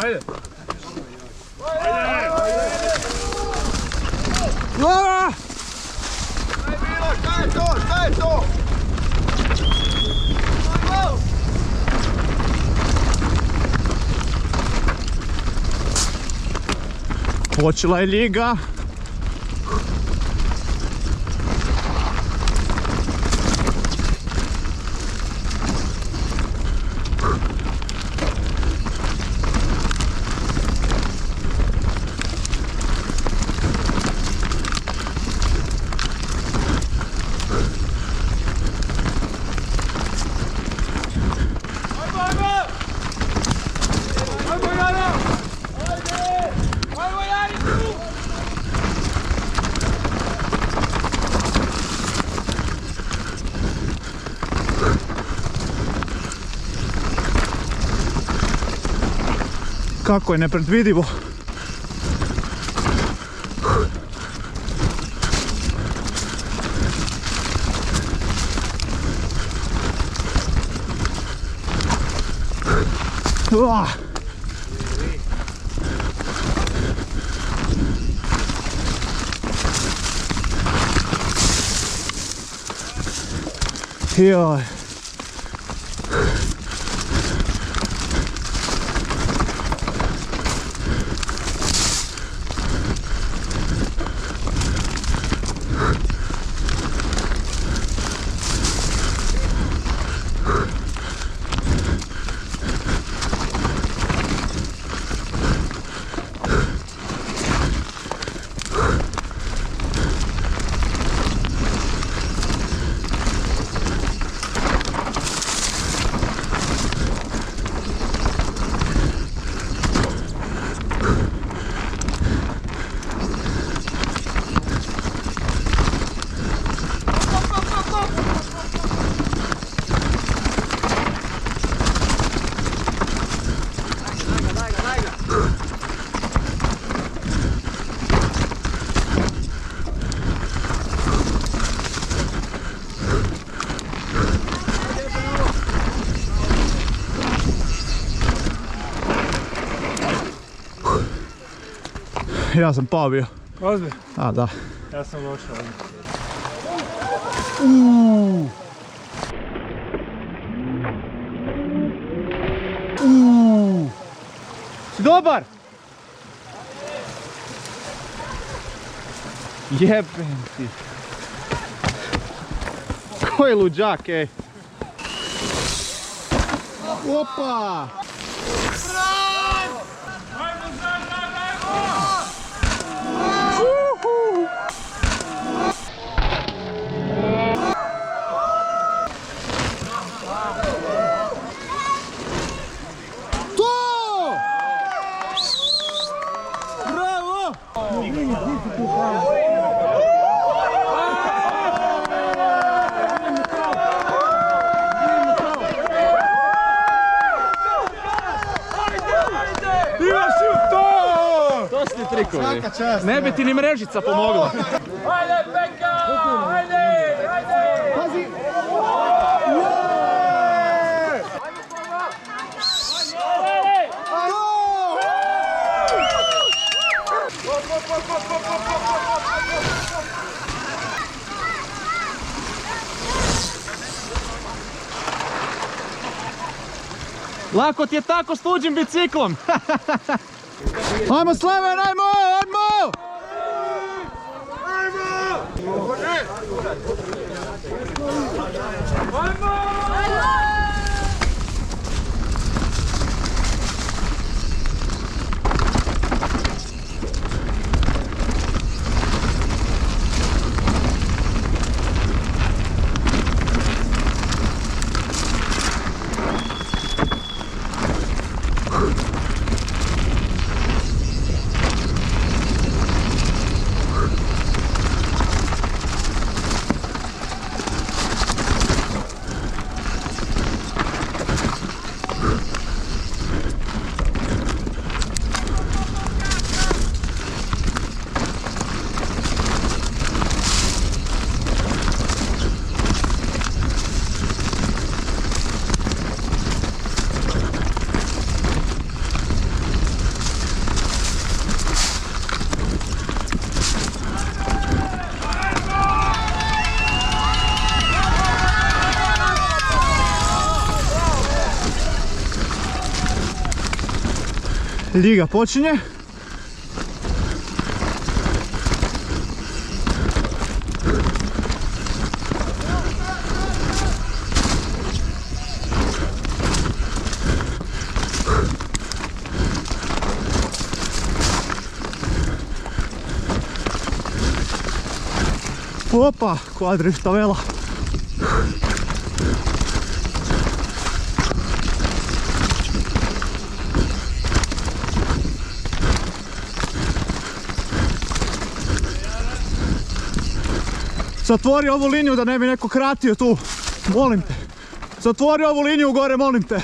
Ajde! Šta je to? Počela je liga. Kako je nepredvidivo. Joj. Ja sam pao bio. Ozbi? A, da. Ja sam došao. Si dobar? Jebem ti. Koji luđak, ej. Opa! Svaka čast. Ne bi ti ni mrežica pomogla. Ajde, Peka! Ajde! Ajde! Pazi! Lako ti je tako s tuđim biciklom. Ajmo Slaven, ajmo, ajmo! Liga počinje. Opa, kvadriftavela. Zatvori ovu liniju da ne bi neko kratio tu, molim te. Zatvori ovu liniju gore, molim te.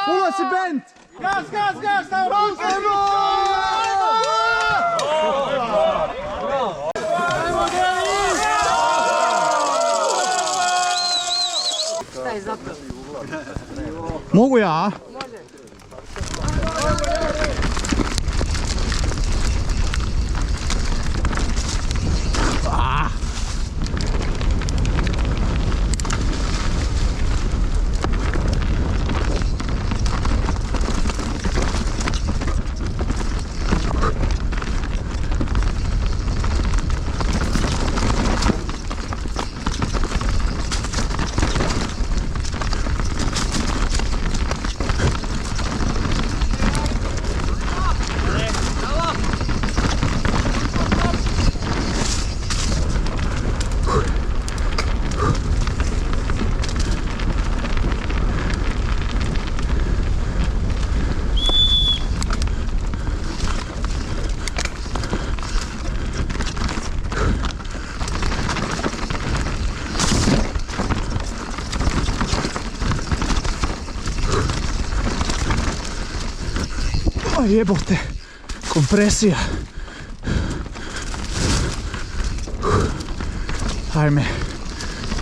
Puno si bent! Gas, gas, gas, na ruke! Mogu ja? Jebote, kompresija. Ajme,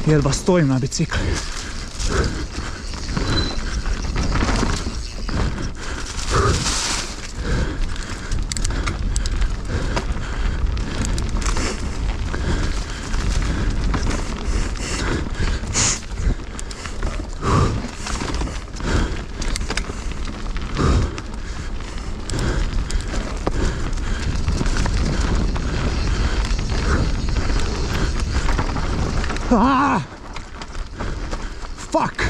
jedva stojim na bicikli. Ah! Fuck!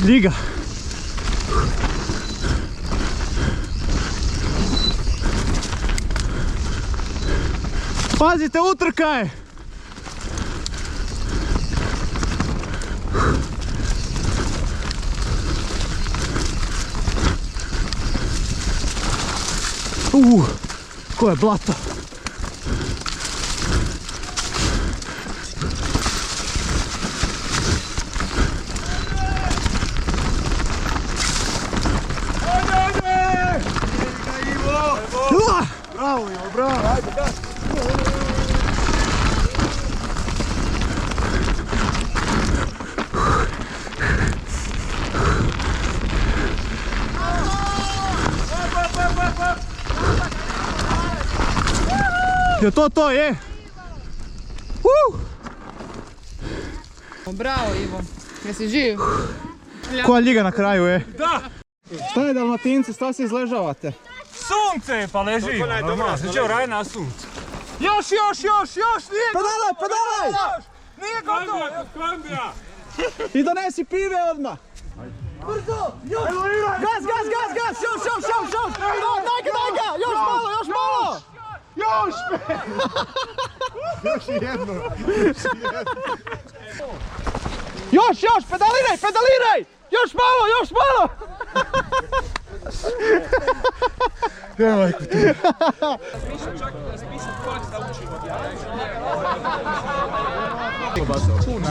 Liga. Pazite, utrka je. Koje blato. Bravo, Ivo, bravo, ajde, gas. Je to, je? Bravo Ivo, jesi živ? Koja ljiga na kraju, je? Da! Šta je Dalmatinci, šta se izležavate? Sunce pa leži. Normalno, se će raj na suncu. Još, nije! Pedalaj! Nije gotovo! Kombija! I donesi pive odmah! Brzo! Gas! Još! Daj ga! Još malo! Još! Pedaliraj! Još malo!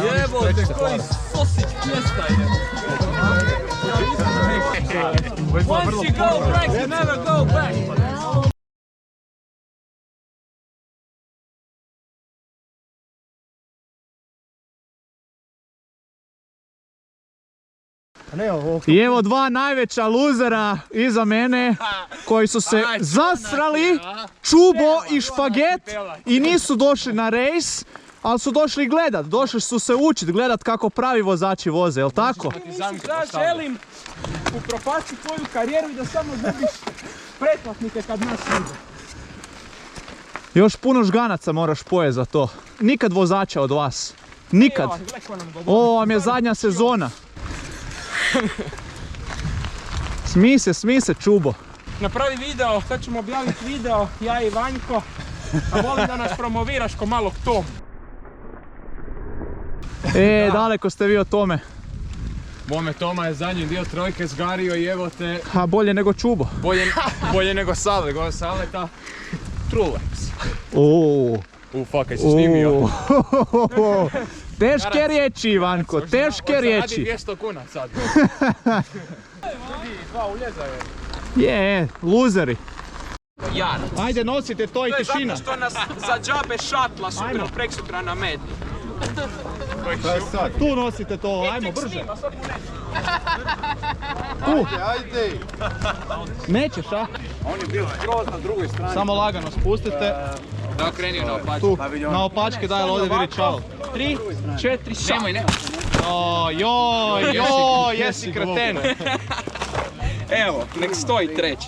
Jebote, koji sosić pljeska je. Once you go back, you never go back. I evo dva najveća luzera iza mene koji su se zasrali, čubo i špaget i nisu došli na rejs, ali su došli gledat, došli su se učit, gledat kako pravi vozači voze, jel tako? Ja želim upropastiti tvoju karijeru i da samo gubiš pretplatnike kad nas vide. Još puno žganaca moraš pojest za to. Nikad vozača od vas. Nikad. Ovo vam je zadnja sezona. Smij se čubo. Napravi video, sad ćemo objaviti video, ja i Vanjko. A volim da nas promoviraš ko malog Tom. Daleko ste vi od tome. Bome Toma je zadnji dio trojke zgario i evo te... A bolje nego čubo. Bolje nego Sale, go Saleta. Trulex. Fakaj si snimio. Teške riječi, Ivanko, teške riječi. Radi 200 kuna sad. Dva uljeza je. Je, luzeri. Jan. Ajde, nosite to i To je tišina. zato što nas za džabe šatla sutra preksutra na med. Tu nosite to, ajmo brže. Ajde! Nećeš, a? On je bio skroz na drugoj strani. Samo lagano spustite. Da okrenio na opačku. Tu, na opačke daj, ali ovdje vidi čalo. 3, 4, šat. Nemoj, ne. Joj, jesi kreten. Evo, nek stoji treći.